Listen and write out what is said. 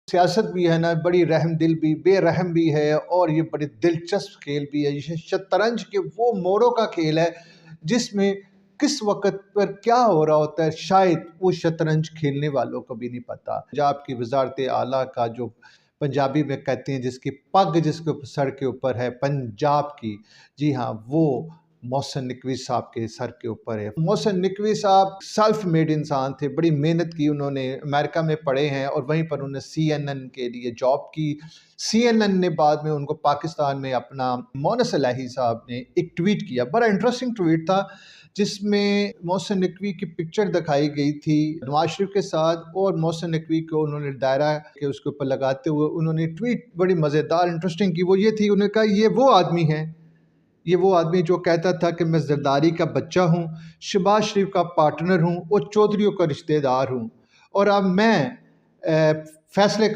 सियासत भी है ना, बड़ी रहमदिल भी, बेरहम भी है और ये बड़ी दिलचस्प खेल भी है। ये शतरंज के वो मोड़ों का खेल है जिसमें किस वक़्त पर क्या हो रहा होता है, शायद वो शतरंज खेलने वालों को भी नहीं पता। पंजाब की वज़ारत आला का जो पंजाबी में कहते हैं जिसकी पग जिसके सर के ऊपर है पंजाब की, जी हाँ, वो मोहसिन नकवी साहब के सर के ऊपर है। मोहसिन नकवी साहब सेल्फ मेड इंसान थे, बड़ी मेहनत की उन्होंने, अमेरिका में पढ़े हैं और वहीं पर उन्होंने CNN के लिए जॉब की। CNN ने बाद में उनको पाकिस्तान में अपना मोनस इलाही साहब ने एक ट्वीट किया, बड़ा इंटरेस्टिंग ट्वीट था जिसमें मोहसिन नकवी की पिक्चर दिखाई गई थी नवाज शरीफ के साथ और मोहसिन नकवी को उन्होंने दायरा के उसके ऊपर लगाते हुए उन्होंने ट्वीट बड़ी मज़ेदार इंटरेस्टिंग की। वो ये थी, उन्होंने कहा ये वो आदमी है, ये वो आदमी जो कहता था कि मैं जरदारी का बच्चा हूँ, शहबाज शरीफ का पार्टनर हूँ और चौधरियों का रिश्तेदार हूँ और अब मैं फैसले